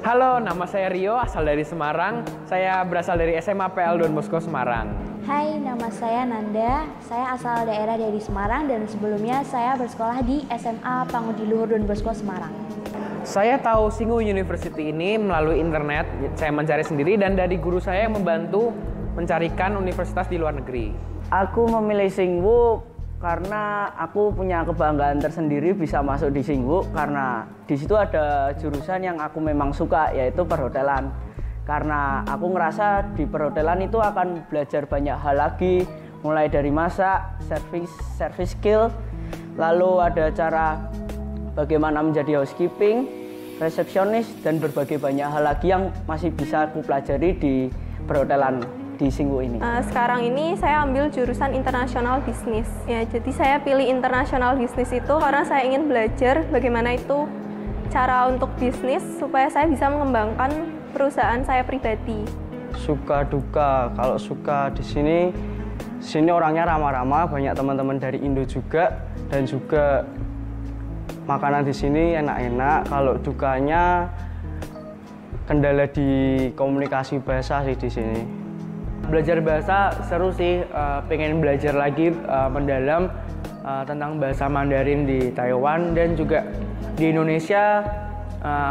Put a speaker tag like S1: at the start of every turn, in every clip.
S1: Halo, nama saya Rio, asal dari Semarang. Saya berasal dari SMA PL Don Bosco Semarang.
S2: Hai, nama saya Nanda. Saya asal daerah dari Semarang dan sebelumnya saya bersekolah di SMA Pangudi-Luhur Don Bosco Semarang.
S1: Saya tahu Singhu University ini melalui internet. Saya mencari sendiri dan dari guru saya yang membantu mencarikan universitas di luar negeri.
S3: Aku memilih Singhu karena aku punya kebanggaan tersendiri bisa masuk di Singhu karena di situ ada jurusan yang aku memang suka, yaitu perhotelan. Karena aku ngerasa di perhotelan itu akan belajar banyak hal lagi, mulai dari masak, service skill, lalu ada cara bagaimana menjadi housekeeping, resepsionis, dan berbagai banyak hal lagi yang masih bisa aku pelajari di perhotelan di Singhu ini.
S4: Sekarang ini saya ambil jurusan international business. Ya, jadi saya pilih international business itu karena saya ingin belajar bagaimana itu cara untuk bisnis supaya saya bisa mengembangkan perusahaan saya pribadi.
S5: Suka duka, kalau suka di sini orangnya ramah-ramah, banyak teman-teman dari Indo juga, dan juga makanan di sini enak-enak. Kalau dukanya kendala di komunikasi bahasa sih di sini.
S1: Belajar bahasa seru sih, pengen belajar lagi mendalam tentang bahasa Mandarin di Taiwan dan juga di Indonesia.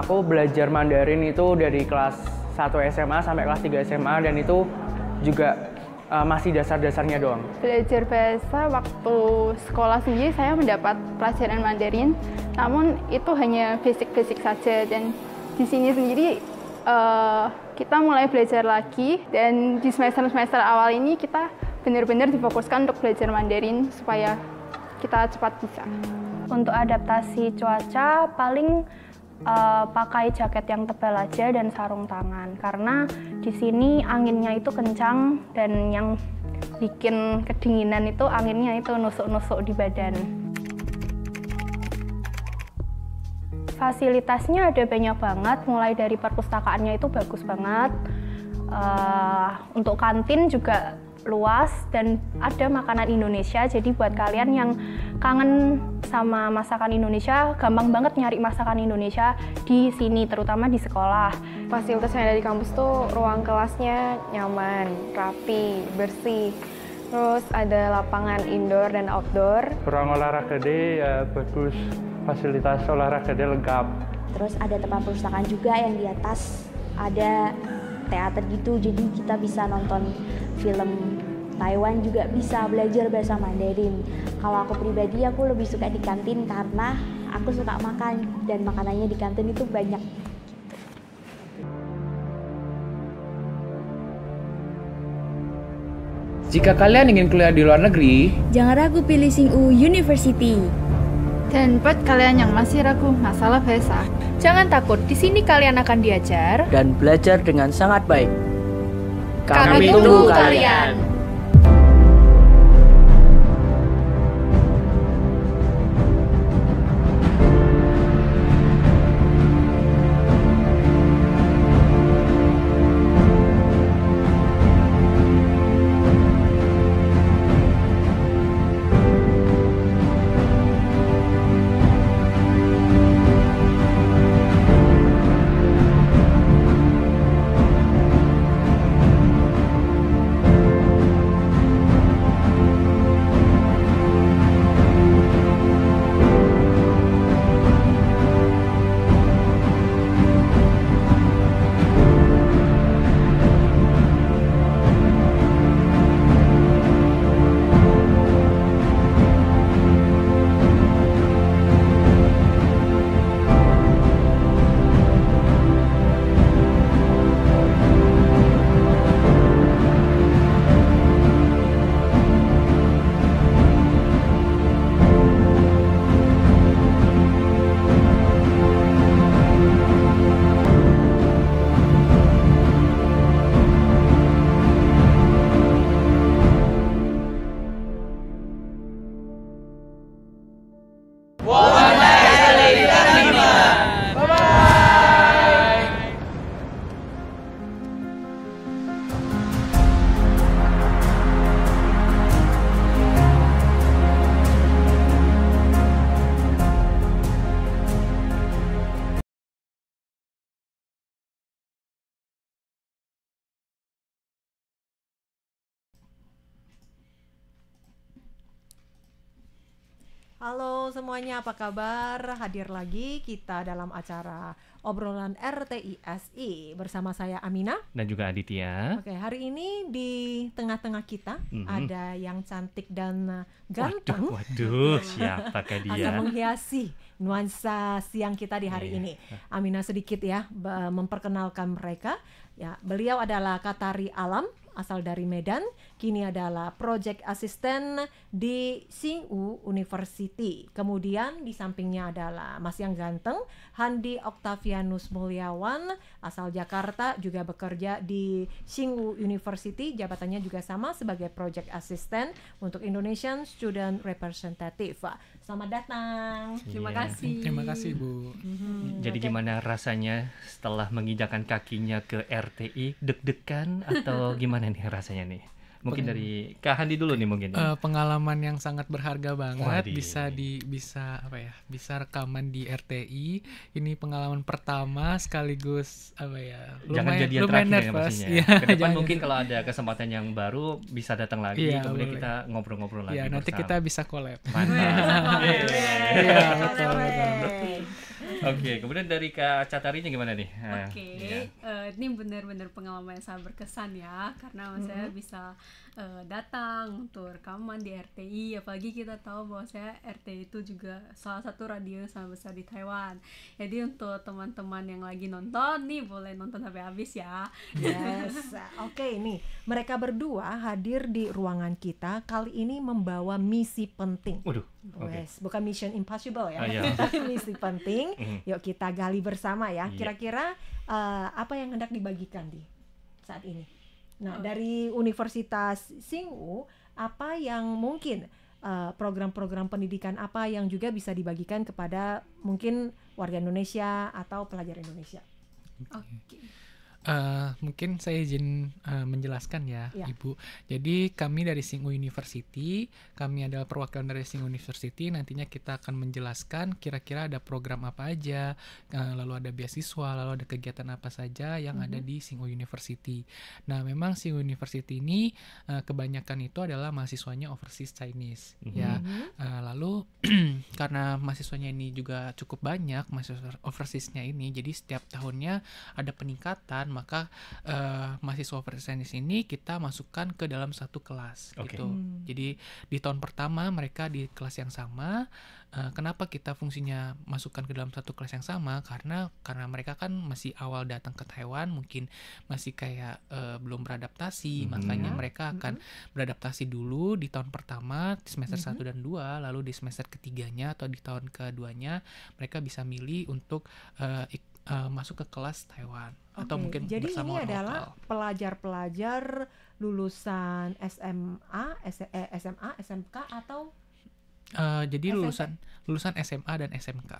S1: Aku belajar Mandarin itu dari kelas 1 SMA sampai kelas 3 SMA dan itu juga masih dasar-dasarnya doang.
S6: Belajar bahasa waktu sekolah sendiri saya mendapat pelajaran Mandarin, namun itu hanya basic-basic saja dan di sini sendiri kita mulai belajar lagi dan di semester-semester awal ini kita benar-benar difokuskan untuk belajar Mandarin supaya kita cepat bisa.
S7: Untuk adaptasi cuaca paling pakai jaket yang tebal aja dan sarung tangan karena di sini anginnya itu kencang dan yang bikin kedinginan itu anginnya itu nusuk-nusuk di badan. Fasilitasnya ada banyak banget, mulai dari perpustakaannya itu bagus banget. Untuk kantin juga luas dan ada makanan Indonesia, jadi buat kalian yang kangen sama masakan Indonesia, gampang banget nyari masakan Indonesia di sini, terutama di sekolah.
S8: Fasilitas yang ada di kampus tuh ruang kelasnya nyaman, rapi, bersih. Terus ada lapangan indoor dan outdoor.
S5: Ruang olahraga ya bagus, fasilitas olahraga lengkap.
S2: Terus ada tempat perpustakaan juga yang di atas ada teater gitu, jadi kita bisa nonton film Taiwan, juga bisa belajar bahasa Mandarin. Kalau aku pribadi, aku lebih suka di kantin karena aku suka makan dan makanannya di kantin itu banyak.
S1: Jika kalian ingin kuliah di luar negeri,
S9: jangan ragu pilih Singhu University.
S6: Dan buat kalian yang masih ragu masalah bahasa,
S9: jangan takut, di sini kalian akan diajar
S3: dan belajar dengan sangat baik.
S9: Kami tunggu kalian.
S10: Halo semuanya, apa kabar? Hadir lagi kita dalam acara obrolan RTISI bersama saya Amina
S11: dan juga Aditya.
S10: Oke, hari ini di tengah-tengah kita ada yang cantik dan ganteng.
S11: Waduh, siapakah dia?
S10: Akan menghiasi nuansa siang kita di hari ini. Amina sedikit ya memperkenalkan mereka. Ya, beliau adalah Katari Alam, asal dari Medan, kini adalah Project Assistant di Tsinghua University. Kemudian di sampingnya adalah Mas yang ganteng, Handi Octavianus Mulyawan, asal Jakarta, juga bekerja di Tsinghua University, jabatannya juga sama sebagai Project Assistant untuk Indonesian Student Representative. Selamat datang.
S12: Terima kasih. Terima kasih, Bu.
S11: Jadi gimana rasanya setelah menginjakan kakinya ke RTI? Deg-degan atau gimana nih rasanya nih? Mungkin dari Kak Handi dulu nih mungkin.
S12: Pengalaman yang sangat berharga banget. Bisa rekaman di RTI. Ini pengalaman pertama sekaligus
S11: Jangan jadi yang terakhir ya pastinya.
S12: Ya,
S11: ke depan mungkin kalau ada kesempatan yang baru bisa datang lagi, kemudian boleh. Kita ngobrol-ngobrol lagi.
S12: Ya, nanti kita bisa collab.
S11: Mantap.
S12: Iya, betul.
S11: Oke, kemudian dari Kak Catarinya gimana nih?
S13: Ini benar-benar pengalaman yang sangat berkesan ya, karena saya bisa datang untuk rekaman di RTI, apalagi kita tahu bahwa saya RTI itu juga salah satu radio yang sangat besar di Taiwan. Jadi untuk teman-teman yang lagi nonton nih boleh nonton sampai habis ya.
S10: Yes. Oke, nih mereka berdua hadir di ruangan kita kali ini membawa misi penting. Yes, bukan mission impossible ya. Misi penting. Yuk kita gali bersama ya. Kira-kira apa yang hendak dibagikan di saat ini? Nah, dari Universitas Tsinghua, apa yang mungkin program-program pendidikan apa yang juga bisa dibagikan kepada mungkin warga Indonesia atau pelajar Indonesia?
S12: Mungkin saya izin menjelaskan ya, Ibu. Jadi kami dari Tsinghua University, kami adalah perwakilan dari Tsinghua University. Nantinya kita akan menjelaskan kira-kira ada program apa aja, lalu ada beasiswa, lalu ada kegiatan apa saja yang ada di Tsinghua University. Nah, memang Tsinghua University ini kebanyakan itu adalah mahasiswanya overseas Chinese, ya. Lalu karena mahasiswanya ini juga cukup banyak, mahasiswa overseasnya ini, jadi setiap tahunnya ada peningkatan. Maka mahasiswa overseas ini kita masukkan ke dalam satu kelas gitu. Jadi di tahun pertama mereka di kelas yang sama. Kenapa kita fungsinya masukkan ke dalam satu kelas yang sama? Karena mereka kan masih awal datang ke Taiwan, mungkin masih kayak belum beradaptasi, makanya mereka akan beradaptasi dulu di tahun pertama, di semester 1 dan 2, lalu di semester ketiganya atau di tahun keduanya mereka bisa milih untuk masuk ke kelas Taiwan. Atau mungkin
S10: jadi
S12: bersama
S10: ini adalah pelajar-pelajar lulusan SMA, SMK atau
S12: jadi lulusan SMA dan SMK.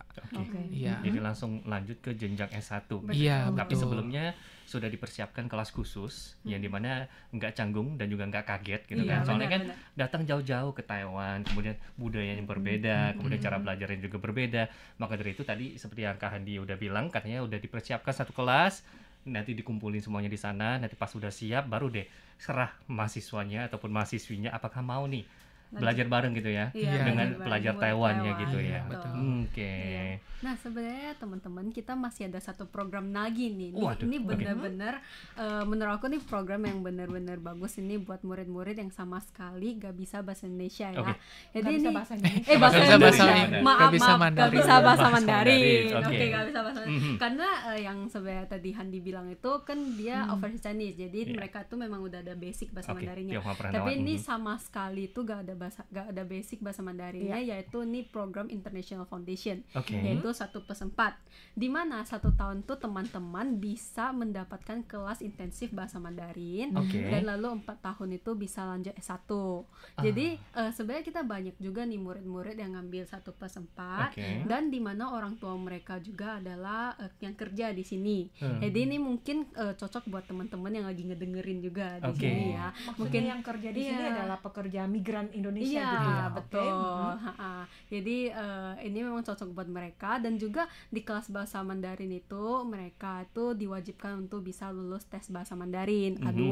S12: Iya.
S11: Jadi langsung lanjut ke jenjang S1.
S12: Iya,
S11: tapi sebelumnya sudah dipersiapkan kelas khusus yang dimana nggak canggung dan juga nggak kaget gitu kan. Soalnya kan datang jauh-jauh ke Taiwan, kemudian budayanya berbeda, kemudian cara belajarnya juga berbeda. Maka dari itu tadi seperti yang Kak Handi udah bilang, katanya udah dipersiapkan satu kelas, nanti dikumpulin semuanya di sana, nanti pas udah siap baru deh serah mahasiswanya ataupun mahasiswinya apakah mau nih belajar bareng gitu ya, dengan pelajar Taiwannya gitu ya.
S13: Nah, sebenarnya teman-teman kita masih ada satu program lagi nih. Ini benar-benar menurut aku nih program yang benar-benar bagus ini buat murid-murid yang sama sekali gak bisa bahasa Indonesia ya.
S10: Jadi ini
S13: gak bisa bahasa Mandarin. Gak bisa bahasa Mandarin. Karena yang sebenarnya tadi Handi bilang itu kan dia overseas Chinese. Jadi mereka tuh memang udah ada basic bahasa Mandarinnya. Tapi ini sama sekali tuh gak ada basic bahasa Mandarinnya, yaitu ini program International Foundation, yaitu 1+4, di mana 1 tahun tuh teman-teman bisa mendapatkan kelas intensif bahasa Mandarin, dan lalu 4 tahun itu bisa lanjut S1. Jadi sebenarnya kita banyak juga nih murid-murid yang ngambil 1+4, dan di mana orang tua mereka juga adalah yang kerja di sini. Jadi ini mungkin cocok buat teman-teman yang lagi ngedengerin juga di sini ya.
S10: Mungkin yang kerja di sini adalah pekerja migran Indonesia Indonesia
S13: iya,
S10: gitu.
S13: Betul. Jadi ini memang cocok buat mereka, dan juga di kelas bahasa Mandarin itu mereka itu diwajibkan untuk bisa lulus tes bahasa Mandarin A2.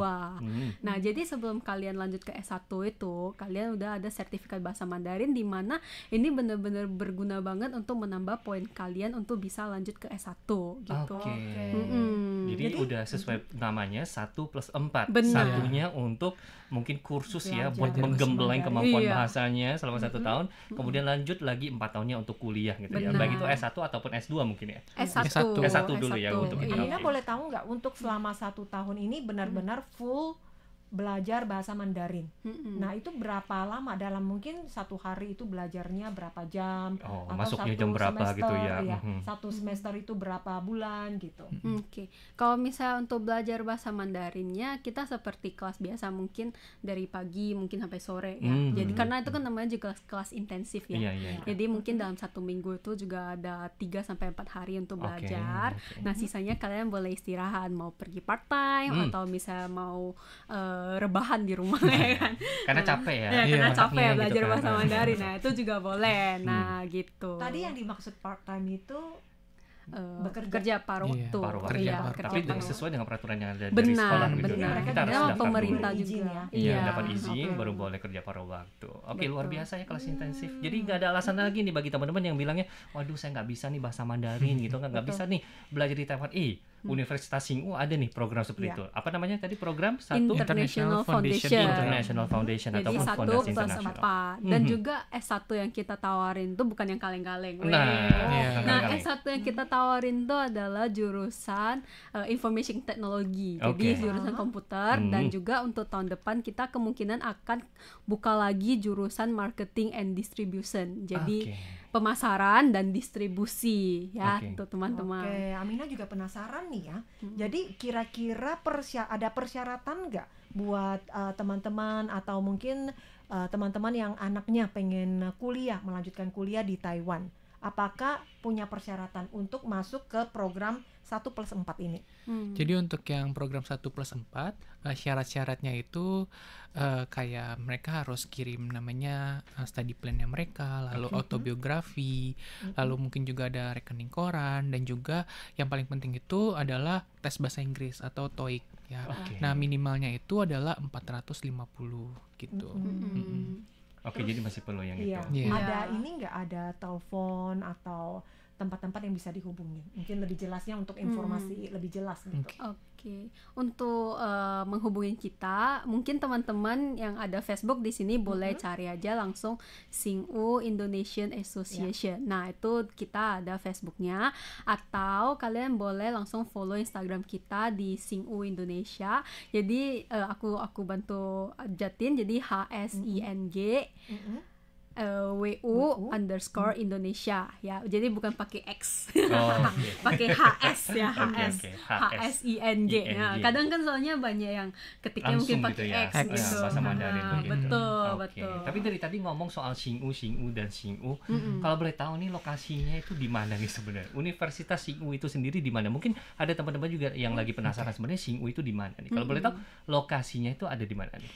S13: Nah, jadi sebelum kalian lanjut ke S1 itu kalian udah ada sertifikat bahasa Mandarin, di mana ini benar-benar berguna banget untuk menambah poin kalian untuk bisa lanjut ke S1 gitu.
S11: Jadi udah sesuai namanya 1+4.
S13: Benar.
S11: Satunya untuk mungkin kursus ya buat menggembleng kemampuan bahasanya selama 1 tahun, kemudian lanjut lagi 4 tahunnya untuk kuliah gitu ya. Baik itu S1 ataupun S2 mungkin ya. S1 dulu ya untuk itu.
S10: Amina boleh tahu nggak untuk selama 1 tahun ini benar-benar full belajar bahasa Mandarin. Nah, itu berapa lama? Dalam mungkin 1 hari itu belajarnya berapa jam? Atau
S11: masuknya jam berapa
S10: semester,
S11: gitu ya?
S10: Satu semester itu berapa bulan gitu?
S13: Oke. Kalau misalnya untuk belajar bahasa Mandarinnya, kita seperti kelas biasa, mungkin dari pagi mungkin sampai sore ya. Jadi karena itu kan namanya juga kelas intensif ya. Jadi mungkin dalam 1 minggu itu juga ada 3-4 hari untuk belajar. Nah, sisanya kalian boleh istirahat, mau pergi part time atau misalnya mau rebahan di rumah ya kan.
S11: Karena capek ya.
S13: Karena capek ya belajar bahasa Mandarin. Nah, itu juga boleh. Nah, gitu.
S10: Tadi yang dimaksud part time itu
S13: bekerja paruh waktu.
S11: Tapi sesuai dengan peraturan yang ada dari sekolah gitu kan. Kita harus daftar
S13: pemerintah
S11: dulu.
S13: juga.
S11: Dapat izin baru boleh kerja paruh waktu. Oke, luar biasa ya kelas intensif. Jadi nggak ada alasan lagi nih bagi teman-teman yang bilangnya, waduh saya nggak bisa nih bahasa Mandarin gitu kan, nggak bisa nih belajar di Taiwan. Universitas Tsingwu ada nih program seperti itu. Apa namanya tadi program?
S13: International Foundation.
S11: International Foundation
S13: jadi
S11: ataupun Fondasi Internasional.
S13: Dan juga S1 yang kita tawarin itu bukan yang kaleng-kaleng. Nah, S1 yang kita tawarin itu adalah jurusan Information Technology. Jadi jurusan komputer, dan juga untuk tahun depan kita kemungkinan akan buka lagi jurusan Marketing and Distribution. Jadi pemasaran dan distribusi ya untuk teman-teman.
S10: Amina juga penasaran nih ya. Jadi kira-kira ada persyaratan nggak buat teman-teman atau mungkin teman-teman yang anaknya pengen melanjutkan kuliah di Taiwan? Apakah punya persyaratan untuk masuk ke program 1+4 ini?
S12: Jadi untuk yang program 1+4, syarat-syaratnya itu kayak mereka harus kirim namanya study plan-nya mereka, lalu autobiografi, lalu mungkin juga ada rekening koran, dan juga yang paling penting itu adalah tes bahasa Inggris atau TOEIC ya. Nah, minimalnya itu adalah 450 gitu.
S11: Oke, jadi masih perlu yang itu.
S10: Ada ini nggak, ada telepon atau tempat-tempat yang bisa dihubungi? Mungkin lebih jelasnya untuk informasi lebih jelas gitu.
S13: Oke. Untuk menghubungi kita, mungkin teman-teman yang ada Facebook di sini boleh cari aja langsung Tsingwu Indonesian Association. Nah, itu kita ada Facebooknya, atau kalian boleh langsung follow Instagram kita di Tsingwu Indonesia. Jadi aku bantu jatin, jadi HSING WU_ Indonesia ya, jadi bukan pakai X, pakai HS ya, HSING. Nah, kadang kan soalnya banyak yang ketiknya mungkin pakai
S11: gitu ya,
S13: X gitu.
S11: Bahasa Mandarin
S13: betul.
S11: Tapi dari tadi ngomong soal Tsingwu dan Tsingwu, kalau boleh tahu nih lokasinya itu di mana nih sebenarnya? Universitas Tsingwu itu sendiri di mana? Mungkin ada teman-teman juga yang lagi penasaran sebenarnya Tsingwu itu di mana nih? Kalau boleh tahu lokasinya itu ada di mana nih?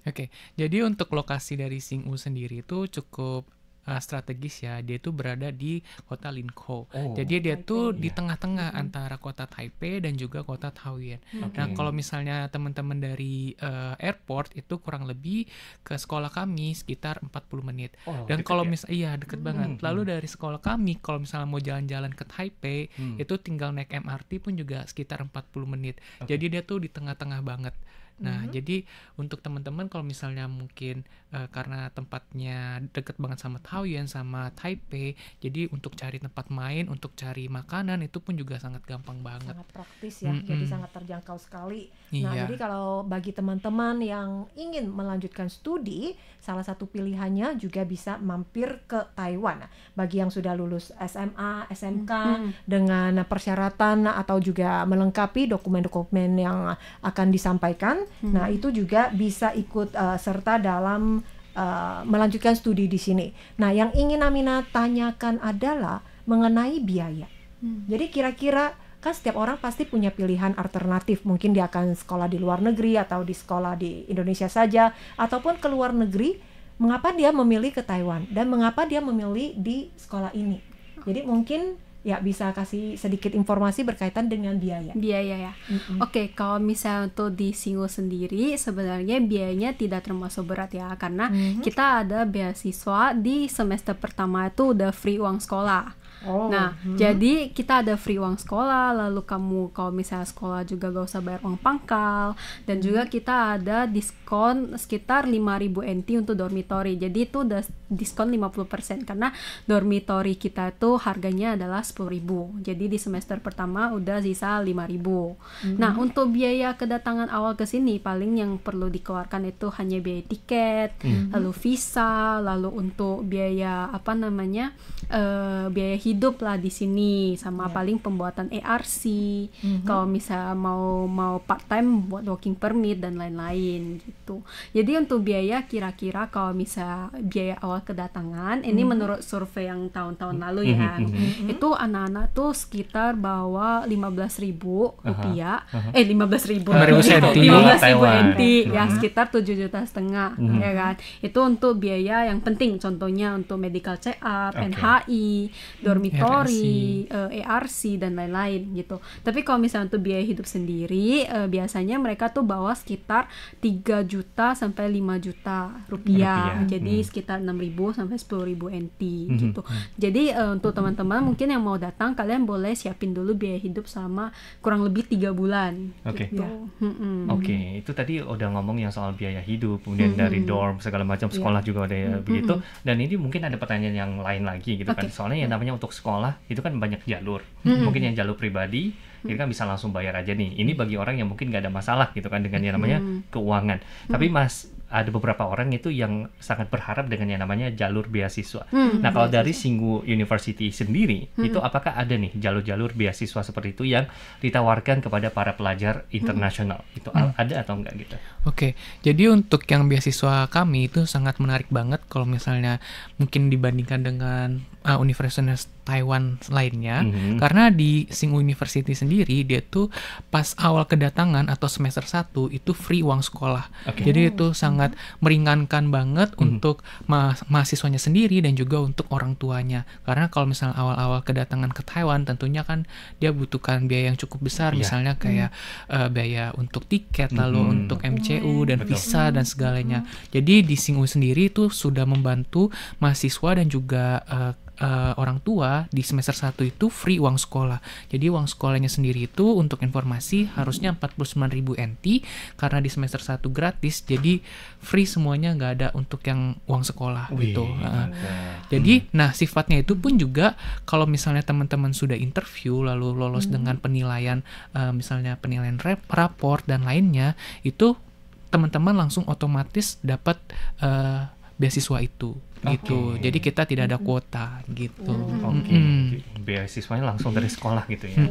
S12: Oke. Jadi untuk lokasi dari Tsingwu sendiri itu cukup strategis ya. Dia itu berada di kota Linkou. Jadi dia tuh di tengah-tengah antara kota Taipei dan juga kota Taoyuan. Nah, kalau misalnya teman-teman dari airport itu kurang lebih ke sekolah kami sekitar 40 menit. Dan kalau deket banget. Lalu dari sekolah kami kalau misalnya mau jalan-jalan ke Taipei itu tinggal naik MRT pun juga sekitar 40 menit. Jadi dia tuh di tengah-tengah banget. Nah, jadi untuk teman-teman kalau misalnya mungkin karena tempatnya deket banget sama Taoyuan sama Taipei, jadi untuk cari tempat main, untuk cari makanan itu pun juga sangat gampang banget.
S10: Sangat praktis ya, jadi sangat terjangkau sekali. Nah, jadi kalau bagi teman-teman yang ingin melanjutkan studi, salah satu pilihannya juga bisa mampir ke Taiwan. Bagi yang sudah lulus SMA, SMK dengan persyaratan atau juga melengkapi dokumen-dokumen yang akan disampaikan, nah itu juga bisa ikut serta dalam melanjutkan studi di sini. Nah, yang ingin Amina tanyakan adalah mengenai biaya. Jadi kira-kira kan setiap orang pasti punya pilihan alternatif. Mungkin dia akan sekolah di luar negeri atau di sekolah di Indonesia saja, ataupun ke luar negeri. mengapa dia memilih ke Taiwan dan mengapa dia memilih di sekolah ini. Jadi mungkin ya bisa kasih sedikit informasi berkaitan dengan biaya.
S13: Biaya ya. Oke, kalau misalnya untuk di Xingwu sendiri sebenarnya biayanya tidak termasuk berat ya, karena kita ada beasiswa di semester pertama itu udah free uang sekolah. Jadi kita ada free uang sekolah, lalu kamu kalau misalnya sekolah juga gak usah bayar uang pangkal, dan juga kita ada diskon sekitar 5.000 NT untuk dormitory. Jadi itu udah diskon 50% karena dormitory kita itu harganya adalah 10.000. Jadi di semester pertama udah sisa 5.000. Nah, untuk biaya kedatangan awal ke sini paling yang perlu dikeluarkan itu hanya biaya tiket, lalu visa, lalu untuk biaya biaya hidup lah di sini, sama paling pembuatan ARC, kalau misalnya mau part time buat working permit dan lain-lain gitu. Jadi untuk biaya kira-kira kalau misalnya biaya awal kedatangan ini menurut survei yang tahun-tahun lalu ya, itu anak-anak tuh sekitar bawa 15.000 rupiah, 15.000 NT ya, sekitar 7,5 juta ya kan. Itu untuk biaya yang penting, contohnya untuk medical check up, NHI, dormitory, ARC dan lain-lain gitu. Tapi kalau misalnya untuk biaya hidup sendiri, biasanya mereka tuh bawa sekitar 3 juta sampai 5 juta rupiah. Jadi sekitar 6.000 sampai 10.000 NT gitu. Jadi untuk teman-teman mungkin yang mau datang, kalian boleh siapin dulu biaya hidup selama kurang lebih 3 bulan. Gitu.
S11: Oke, itu tadi udah ngomong yang soal biaya hidup, kemudian dari dorm segala macam, sekolah juga ada begitu. Dan ini mungkin ada pertanyaan yang lain lagi gitu kan. Soalnya yang namanya untuk sekolah itu kan banyak jalur. Mungkin yang jalur pribadi itu kan bisa langsung bayar aja nih. Ini bagi orang yang mungkin gak ada masalah gitu kan dengan yang namanya keuangan. Tapi ada beberapa orang itu yang sangat berharap dengan yang namanya jalur beasiswa. Nah, kalau dari Xingwu University sendiri, itu apakah ada nih jalur-jalur beasiswa seperti itu yang ditawarkan kepada para pelajar internasional? Itu ada atau enggak gitu?
S12: Oke, jadi untuk yang beasiswa kami itu sangat menarik banget kalau misalnya mungkin dibandingkan dengan universitas Taiwan lainnya, karena di Xingwu University sendiri dia tuh pas awal kedatangan atau semester 1 itu free uang sekolah. Jadi itu sangat meringankan banget untuk mahasiswanya sendiri dan juga untuk orang tuanya. Karena kalau misalnya awal-awal kedatangan ke Taiwan tentunya kan dia butuhkan biaya yang cukup besar, misalnya kayak biaya untuk tiket, lalu untuk MCU dan visa dan segalanya. Jadi di Xingwu sendiri itu sudah membantu mahasiswa dan juga orang tua di semester 1 itu free uang sekolah. Jadi uang sekolahnya sendiri itu untuk informasi harusnya 49.000 NT, karena di semester 1 gratis, jadi free semuanya, nggak ada untuk yang uang sekolah gitu. Jadi sifatnya itu pun juga kalau misalnya teman-teman sudah interview lalu lolos dengan penilaian misalnya penilaian rapor dan lainnya, itu teman-teman langsung otomatis dapat beasiswa itu. Gitu. Jadi kita tidak ada kuota gitu.
S11: Beasiswanya langsung dari sekolah gitu ya.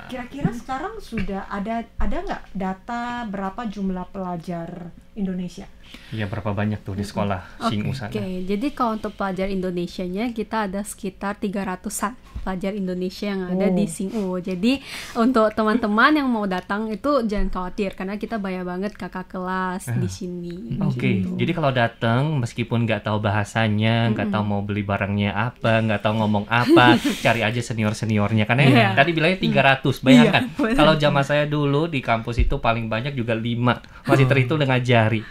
S10: Kira-kira sekarang sudah ada nggak data berapa jumlah pelajar Indonesia?
S11: Ya, berapa banyak tuh di sekolah Xingwu sana?
S13: Jadi kalau untuk pelajar Indonesianya kita ada sekitar 300-an pelajar Indonesia yang ada di Xingwu. Jadi untuk teman-teman yang mau datang itu jangan khawatir, karena kita banyak banget kakak kelas di sini. Gitu.
S11: Jadi kalau datang meskipun nggak tahu bahasanya, nggak tahu mau beli barangnya apa, nggak tahu ngomong apa, cari aja senior-seniornya. Karena tadi bilangnya 300, bayangkan. Kalau zaman saya dulu di kampus itu paling banyak juga 5, masih terhitung dengan jari.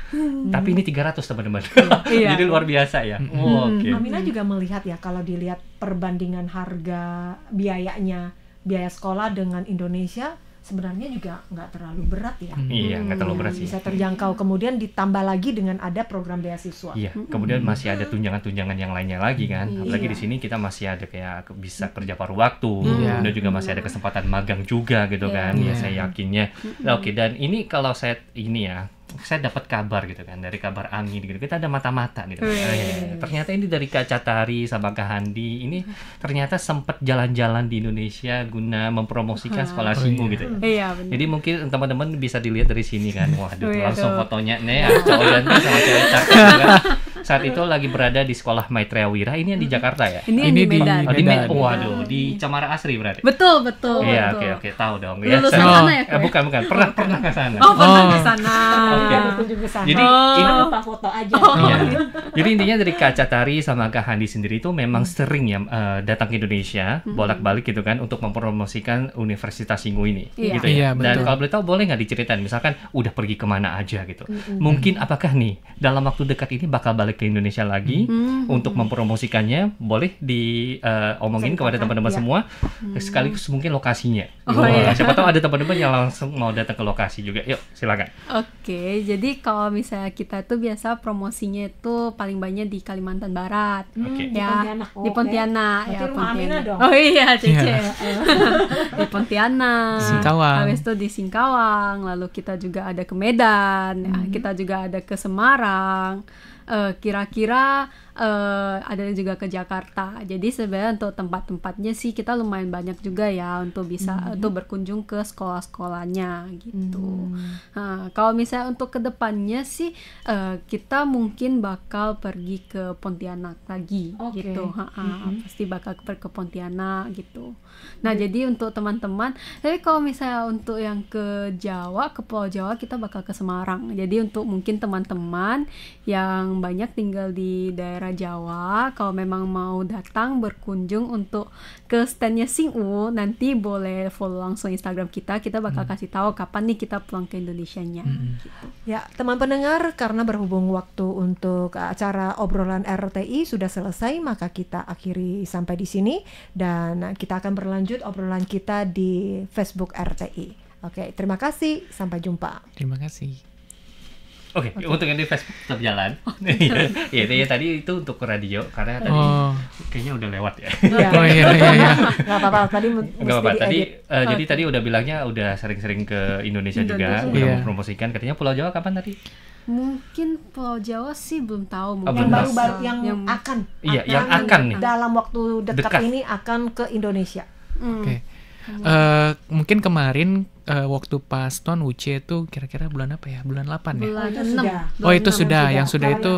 S11: Tapi ini 300 teman-teman. Jadi luar biasa ya.
S10: Aminah juga melihat ya, kalau dilihat perbandingan harga biaya sekolah dengan Indonesia sebenarnya juga nggak terlalu berat ya.
S11: Iya, nggak terlalu berat sih.
S10: Bisa terjangkau, kemudian ditambah lagi dengan ada program beasiswa.
S11: Iya, kemudian masih ada tunjangan-tunjangan yang lainnya lagi kan. Apalagi di sini kita masih ada kayak bisa kerja paruh waktu, kemudian juga masih ada kesempatan magang juga gitu kan. Ya, saya yakinnya. Dan ini kalau saya dapat kabar gitu kan, dari kabar angin gitu, kita ada mata-mata gitu. Ternyata ini dari Kak Catari sama Kak Handi ini ternyata sempat jalan-jalan di Indonesia guna mempromosikan sekolah Xingwu gitu. Jadi mungkin teman-teman bisa dilihat dari sini kan. Waduh, langsung fotonya nih cowok ganteng sama cewek cakep gitu kan. saat itu lagi berada di sekolah Maitreya Wira. Ini yang di Jakarta ya?
S13: Ini di Medan.
S11: Waduh, di Cemara Asri berarti.
S13: Betul.
S11: Iya, oke, tahu dong.
S13: Lulusan sana ya?
S11: Bukan. Pernah ke sana.
S13: Pernah ke sana.
S11: Oke. Jadi
S10: ini lupa foto aja.
S11: Iya. Jadi intinya dari Kak Catari sama Kak Handi sendiri itu memang sering ya datang ke Indonesia, bolak-balik gitu kan, untuk mempromosikan Universitas Singhu ini. Gitu ya. Dan kalau boleh tahu, boleh nggak diceritain misalkan udah pergi kemana aja gitu. Mungkin apakah nih dalam waktu dekat ini bakal balik ke Indonesia lagi untuk mempromosikannya? Boleh diomongin kepada teman-teman semua, sekaligus mungkin lokasinya. Siapa tahu ada teman-teman yang langsung mau datang ke lokasi juga. Yuk, silakan.
S13: Oke, jadi kalau misalnya kita tuh biasa promosinya itu paling banyak di Kalimantan Barat. Ya, di Pontianak. Ya, Pontianak. Oh iya, Cece. Di Pontianak.
S12: Singkawang.
S13: Habis itu di Singkawang, lalu kita juga ada ke Medan, ya, kita juga ada ke Semarang. Kira-kira ada juga ke Jakarta. Jadi sebenarnya untuk tempat-tempatnya sih kita lumayan banyak juga ya untuk bisa untuk berkunjung ke sekolah-sekolahnya gitu. Nah, kalau misalnya untuk kedepannya sih kita mungkin bakal pergi ke Pontianak lagi gitu. Pasti bakal ke Pontianak gitu. Nah, jadi untuk teman-teman, tapi kalau misalnya untuk yang ke Jawa, ke Pulau Jawa, kita bakal ke Semarang. Jadi untuk mungkin teman-teman yang banyak tinggal di daerah Jawa, kalau memang mau datang berkunjung untuk ke standnya Singhu, nanti boleh follow langsung Instagram kita bakal kasih tahu kapan nih kita pulang ke Indonesianya. Gitu.
S10: Ya, teman pendengar, karena berhubung waktu untuk acara obrolan RTI sudah selesai, maka kita akhiri sampai di sini dan kita akan berlanjut obrolan kita di Facebook RTI. Oke, terima kasih, sampai jumpa.
S12: Terima kasih.
S11: Oke, untuk yang di Facebook tetap jalan. Iya, tadi itu untuk radio karena tadi kayaknya udah lewat ya.
S10: Iya. Nggak apa-apa, tadi
S11: jadi tadi udah bilangnya udah sering-sering ke Indonesia juga, udah mempromosikan. Katanya Pulau Jawa kapan tadi?
S13: Mungkin Pulau Jawa sih belum tahu.
S10: Yang baru-baru yang akan.
S11: Iya, yang akan nih.
S10: Dalam waktu dekat ini akan ke Indonesia.
S12: Oke. Mungkin kemarin waktu pas Ton UC itu kira-kira bulan apa ya? Bulan 8 ya?
S13: Bulan 6.
S12: Itu sudah. Yang sudah itu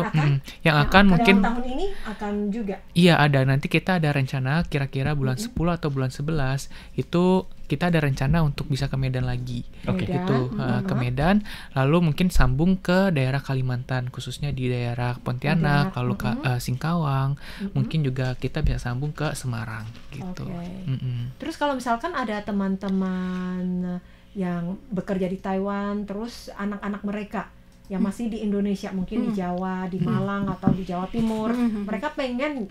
S12: yang akan mungkin
S10: tahun ini akan juga.
S12: Iya, ada. Nanti kita ada rencana kira-kira bulan 10 atau bulan 11 itu kita ada rencana untuk bisa ke Medan lagi. Gitu. Ke Medan, lalu mungkin sambung ke daerah Kalimantan, khususnya di daerah Pontianak, lalu ke Singkawang. Mungkin juga kita bisa sambung ke Semarang gitu.
S10: Terus kalau misalkan ada teman-teman yang bekerja di Taiwan, terus anak-anak mereka yang masih di Indonesia, mungkin di Jawa, di Malang atau di Jawa Timur, mereka pengen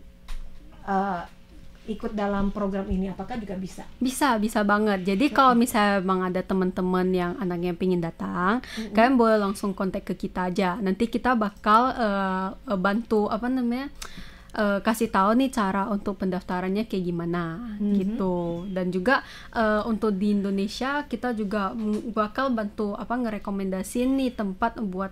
S10: ikut dalam program ini, apakah juga bisa?
S13: Bisa banget. Jadi kalau misalnya memang ada teman-teman yang anaknya pengen datang, kalian boleh langsung kontak ke kita aja. Nanti kita bakal bantu kasih tahu nih cara untuk pendaftarannya kayak gimana gitu. Dan juga untuk di Indonesia kita juga bakal bantu ngerekomendasiin nih tempat buat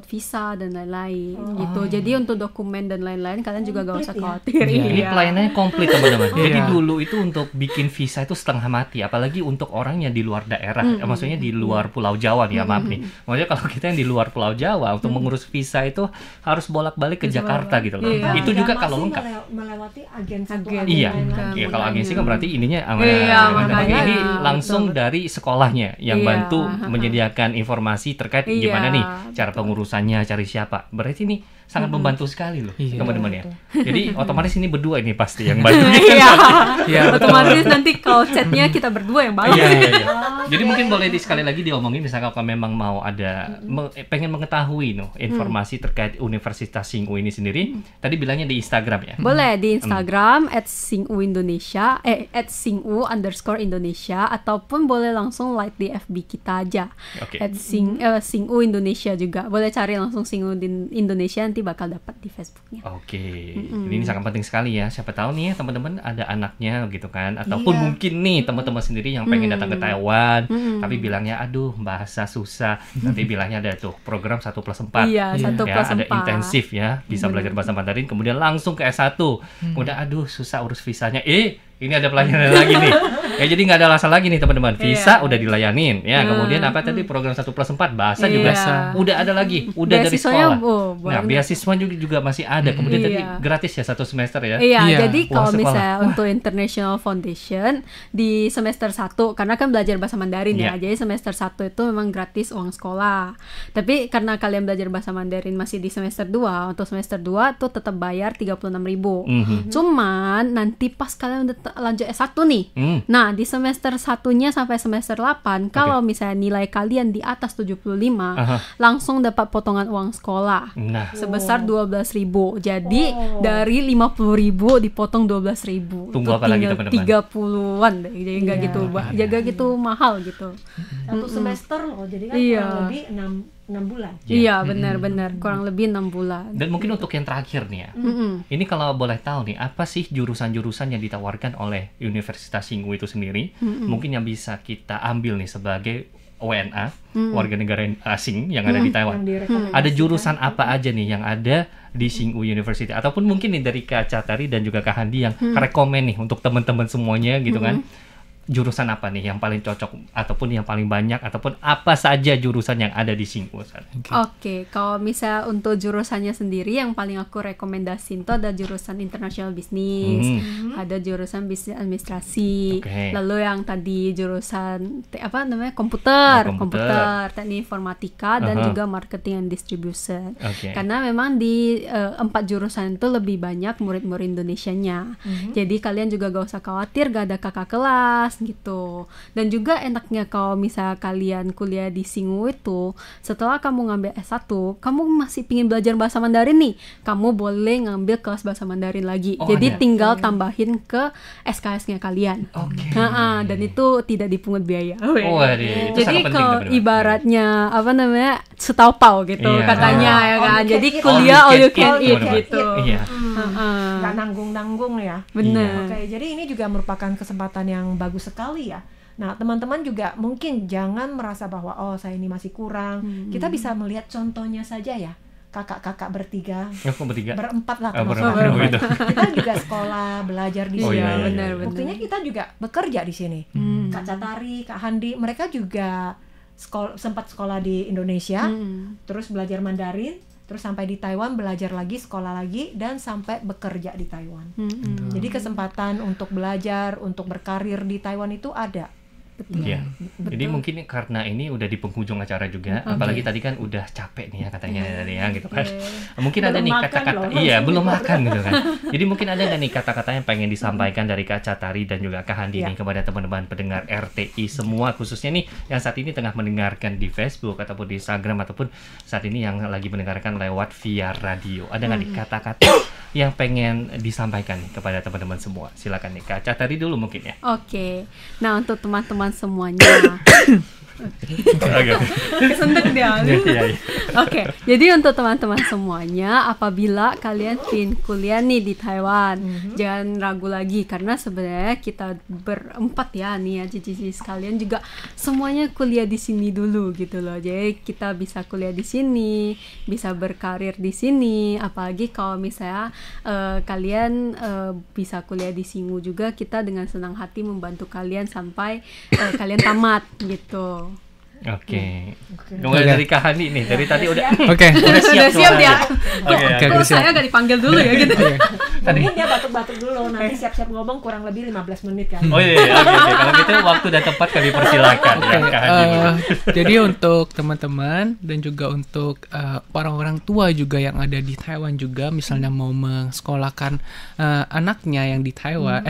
S13: visa dan lain-lain gitu. Jadi untuk dokumen dan lain-lain kalian juga gak usah khawatir.
S11: Ini pelayanannya komplit teman-teman. Jadi dulu itu untuk bikin visa itu setengah mati, apalagi untuk orang yang di luar daerah, maksudnya di luar Pulau Jawa nih ya, maaf nih. Maksudnya kalau kita yang di luar Pulau Jawa untuk mengurus visa itu harus bolak-balik ke Jakarta gitu loh. Itu juga kalau lengkap
S10: melewati agensi.
S11: Iya, kalau agensi kan berarti ininya ini langsung dari sekolahnya yang bantu menyediakan informasi terkait gimana nih cara pengurusannya, cari siapa. Berarti ini sangat membantu sekali loh teman-teman ya. Jadi otomatis ini berdua ini pasti yang bantu.
S13: Otomatis nanti kalau chatnya kita berdua yang balas.
S11: Jadi mungkin boleh sekali lagi diomongin, misalnya kalau memang mau ada pengen mengetahui informasi terkait Universitas Singhu ini sendiri. Tadi bilangnya di Instagram ya?
S13: Boleh di Instagram @singhu_Indonesia @singhu_Indonesia ataupun boleh langsung like di FB kita aja. @singhu Indonesia juga. Boleh cari langsung Singhu Indonesia, nanti bakal dapat di Facebooknya.
S11: Ini sangat penting sekali ya. Siapa tahu nih ya teman-teman ada anaknya gitu kan, ataupun mungkin nih teman-teman sendiri yang pengen datang ke Taiwan, tapi bilangnya aduh bahasa susah. Nanti bilangnya ada tuh program 1+4.
S13: Iya, 1+4.
S11: Ada intensif ya, bisa belajar bahasa Mandarin, kemudian langsung ke S1. Kemudian aduh susah urus visanya. Ini ada pelajaran lagi nih. Ya jadi nggak ada alasan lagi nih teman-teman. Visa udah dilayanin ya. Kemudian apa tadi program 1+4 bahasa juga udah ada lagi, udah dari sekolah. Nah, beasiswa juga masih ada. Kemudian tadi gratis ya 1 semester ya.
S13: Iya, jadi kalau misalnya untuk International Foundation di semester 1 karena kan belajar bahasa Mandarin ya. Jadi semester 1 itu memang gratis uang sekolah. Tapi karena kalian belajar bahasa Mandarin masih di semester 2, untuk semester 2 tuh tetap bayar 36.000. Cuman nanti pas kalian udah lanjut S1 nih. Nah, di semester 1-nya sampai semester 8 kalau misalnya nilai kalian di atas 75 langsung dapat potongan uang sekolah sebesar 12.000. Jadi dari 50.000 dipotong 12.000.
S11: Tunggu apa lagi teman-teman?
S13: 30-an deh. Jadi enggak gitu mahal gitu.
S10: Satu semester loh. Jadi kan kurang lebih 6 bulan.
S13: Iya, benar-benar kurang lebih 6 bulan.
S11: Dan mungkin untuk yang terakhir nih ya. Ini kalau boleh tahu nih, apa sih jurusan-jurusan yang ditawarkan oleh Universitas Xingu itu sendiri? Mungkin yang bisa kita ambil nih sebagai WNA, warga negara asing yang ada di Taiwan. Ada jurusan apa aja nih yang ada di Xingu University? Ataupun mungkin nih dari Kak Catari dan juga Kak Handi yang rekomen nih untuk teman-teman semuanya gitu kan. Jurusan apa nih yang paling cocok ataupun yang paling banyak ataupun apa saja jurusan yang ada di Xingu?
S13: Oke, kalau misalnya untuk jurusannya sendiri yang paling aku rekomendasiin itu ada jurusan International Business, ada jurusan Bisnis Administrasi, lalu yang tadi jurusan komputer, teknik informatika dan juga Marketing and Distribution. Karena memang di 4 jurusan itu lebih banyak murid-murid Indonesianya. Jadi kalian juga gak usah khawatir gak ada kakak kelas gitu. Dan juga enaknya kalau misalnya kalian kuliah di Xingu itu, setelah kamu ngambil S1, kamu masih pingin belajar bahasa Mandarin nih, kamu boleh ngambil kelas bahasa Mandarin lagi. Jadi tinggal tambahin ke SKS-nya kalian. Dan itu tidak dipungut biaya. Jadi kalau ibaratnya setaupau gitu katanya ya kan. Jadi kuliah all you can eat gitu.
S10: Nggak nanggung-nanggung ya.
S13: Benar.
S10: Oke, jadi ini juga merupakan kesempatan yang bagus sekali ya. Nah, teman-teman juga mungkin jangan merasa bahwa saya ini masih kurang. Kita bisa melihat contohnya saja ya. Kakak-kakak bertiga, berempat lah kita juga sekolah, belajar di sini. Buktinya kita juga bekerja di sini. Kak Catari, Kak Handi, mereka juga sempat sekolah di Indonesia, terus belajar Mandarin, terus sampai di Taiwan belajar lagi, sekolah lagi, dan sampai bekerja di Taiwan. Jadi kesempatan untuk belajar, untuk berkarir di Taiwan itu ada.
S11: Jadi mungkin karena ini udah di penghujung acara juga, apalagi tadi kan udah capek nih ya katanya tadi ya gitu kan. Mungkin belum ada nih kata-kata, belum makan gitu kan. Jadi mungkin ada nggak nih kata-kata yang pengen disampaikan dari Kak Catari dan juga Kak Handi nih kepada teman-teman pendengar RTI semua, khususnya nih yang saat ini tengah mendengarkan di Facebook ataupun di Instagram ataupun saat ini yang lagi mendengarkan lewat via radio. Ada nggak nih kata-kata yang pengen disampaikan nih kepada teman-teman semua? Silakan nih Kak Catari dulu mungkin ya.
S13: Oke. Nah, untuk teman-teman semuanya. Kesentek dia. Oke, jadi untuk teman-teman semuanya, apabila kalian ingin kuliah nih di Taiwan, jangan ragu lagi karena sebenarnya kita berempat ya nih ya, cici-cici sekalian juga semuanya kuliah di sini dulu gitu loh. Jadi kita bisa kuliah di sini, bisa berkarir di sini. Apalagi kalau misalnya kalian bisa kuliah di Xingu juga, kita dengan senang hati membantu kalian sampai kalian tamat gitu.
S11: Oke. Mulai dari Kak Hani nih, dari tadi udah
S13: siap ya. Kok saya gak dipanggil dulu ya gitu.
S10: Mungkin dia batuk-batuk dulu, nanti siap-siap ngomong kurang lebih 15 menit kan.
S11: Oh iya, oke. Kalau gitu waktu dan tempat kami persilakan ya Kak Hani.
S12: Jadi untuk teman-teman dan juga untuk orang-orang tua juga yang ada di Taiwan juga, misalnya mau mensekolahkan anaknya yang di Taiwan,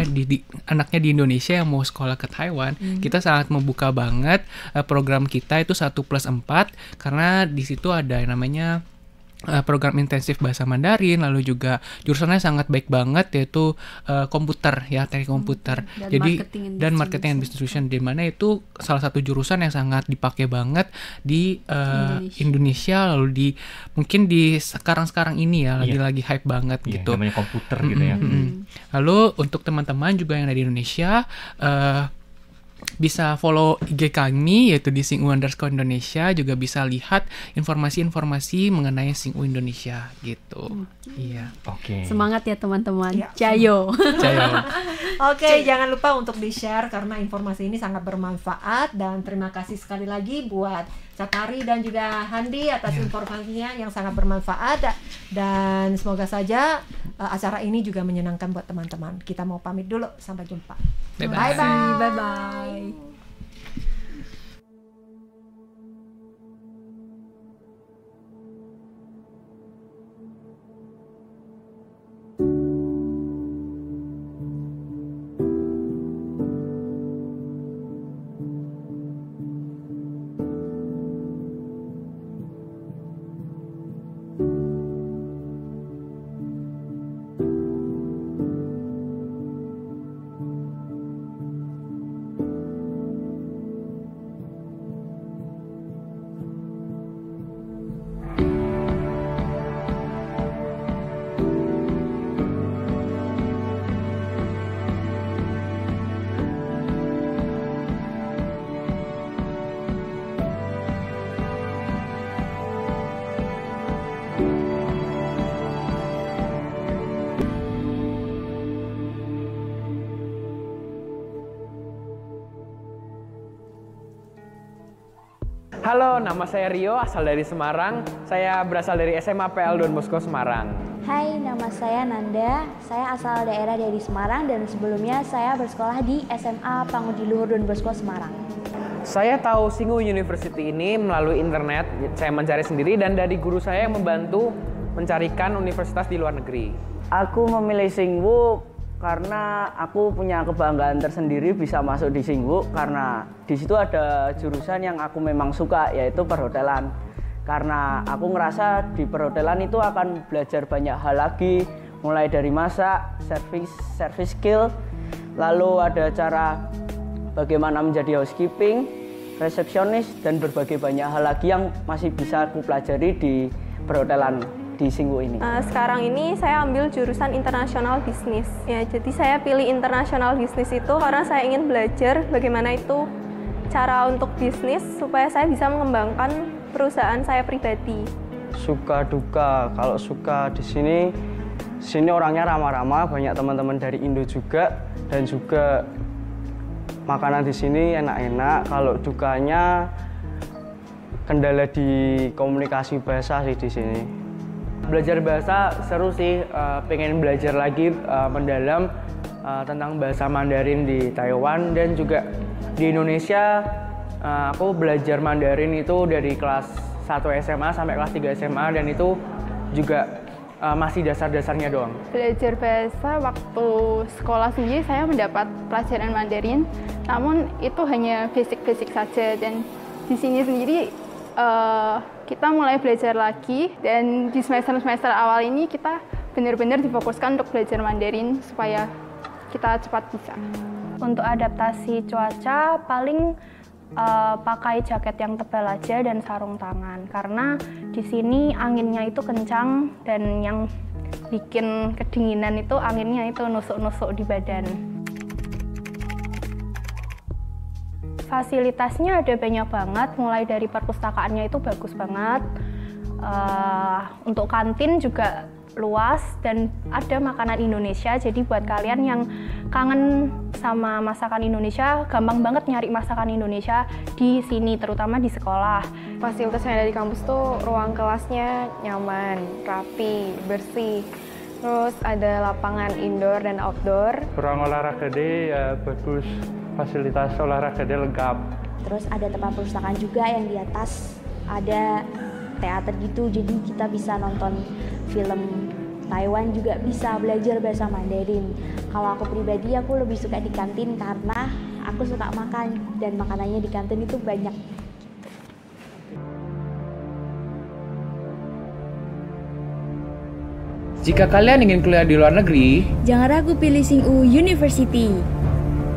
S12: anaknya di Indonesia yang mau sekolah ke Taiwan, kita sangat membuka banget program kita itu 1+4 karena di situ ada yang namanya program intensif bahasa Mandarin, lalu juga jurusannya sangat baik banget yaitu komputer ya, teknik komputer. Dan marketing and distribution, di mana itu salah satu jurusan yang sangat dipakai banget di Indonesia, lalu mungkin di sekarang ini ya lagi hype banget gitu.
S11: Namanya komputer gitu ya.
S12: Lalu untuk teman-teman juga yang ada di Indonesia, bisa follow IG kami yaitu di singu_Indonesia, juga bisa lihat informasi-informasi mengenai Singu Indonesia gitu. Iya.
S13: Oke. Semangat ya teman-teman. Jayo.
S10: Oke, jangan lupa untuk di-share karena informasi ini sangat bermanfaat, dan terima kasih sekali lagi buat Catari dan juga Handi atas informasinya yang sangat bermanfaat, dan semoga saja acara ini juga menyenangkan buat teman-teman. Kita mau pamit dulu, sampai jumpa.
S12: Bye-bye.
S13: Bye-bye.
S1: Halo, nama saya Rio, asal dari Semarang. Saya berasal dari SMA PL Don Bosco Semarang.
S2: Hai, nama saya Nanda. Saya asal daerah dari Semarang dan sebelumnya saya bersekolah di SMA Pangudi Luhur Don Bosco Semarang.
S1: Saya tahu Singu University ini melalui internet. Saya mencari sendiri dan dari guru saya yang membantu mencarikan universitas di luar negeri.
S3: Aku memilih Singwu karena aku punya kebanggaan tersendiri bisa masuk di Singwu, karena di situ ada jurusan yang aku memang suka, yaitu perhotelan. Karena aku ngerasa di perhotelan itu akan belajar banyak hal lagi, mulai dari masak, service skill, lalu ada cara bagaimana menjadi housekeeping, resepsionis, dan berbagai banyak hal lagi yang masih bisa aku pelajari di perhotelan di Singwu ini.
S4: Sekarang ini saya ambil jurusan internasional bisnis. Ya, jadi saya pilih internasional bisnis itu karena saya ingin belajar bagaimana itu cara untuk bisnis supaya saya bisa mengembangkan perusahaan saya pribadi.
S5: Suka duka, kalau suka di sini orangnya ramah-ramah, banyak teman-teman dari Indo juga, dan juga makanan di sini enak-enak. Kalau dukanya kendala di komunikasi bahasa sih di sini.
S1: Belajar bahasa seru sih, pengen belajar lagi mendalam tentang bahasa Mandarin di Taiwan, dan juga di Indonesia aku belajar Mandarin itu dari kelas 1 SMA sampai kelas 3 SMA, dan itu juga masih dasar-dasarnya doang.
S6: Belajar bahasa waktu sekolah sendiri saya mendapat pelajaran Mandarin, namun itu hanya basic-basic saja, dan di sini sendiri kita mulai belajar lagi, dan di semester-semester awal ini kita benar-benar difokuskan untuk belajar Mandarin supaya kita cepat bisa.
S7: Untuk adaptasi cuaca paling pakai jaket yang tebal aja dan sarung tangan, karena di sini anginnya itu kencang, dan yang bikin kedinginan itu anginnya itu nusuk-nusuk di badan. Fasilitasnya ada banyak banget, mulai dari perpustakaannya itu bagus banget, untuk kantin juga luas, dan ada makanan Indonesia, jadi buat kalian yang kangen sama masakan Indonesia, gampang banget nyari masakan Indonesia di sini, terutama di sekolah.
S8: Fasilitas yang ada di kampus tuh ruang kelasnya nyaman, rapi, bersih. Terus ada lapangan indoor dan outdoor.
S14: Ruang olahraga ya bagus, fasilitas olahraga lengkap.
S2: Terus ada tempat perpustakaan juga yang di atas ada teater gitu, jadi kita bisa nonton film Taiwan, juga bisa belajar bahasa Mandarin. Kalau aku pribadi, aku lebih suka di kantin karena aku suka makan, dan makanannya di kantin itu banyak.
S15: Jika kalian ingin kuliah di luar negeri,
S9: jangan ragu pilih Singu University.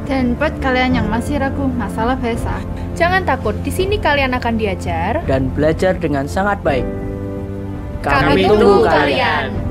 S6: Dan buat kalian yang masih ragu masalah bahasa,
S9: jangan takut, di sini kalian akan diajar
S3: dan belajar dengan sangat baik.
S9: Kami tunggu kalian.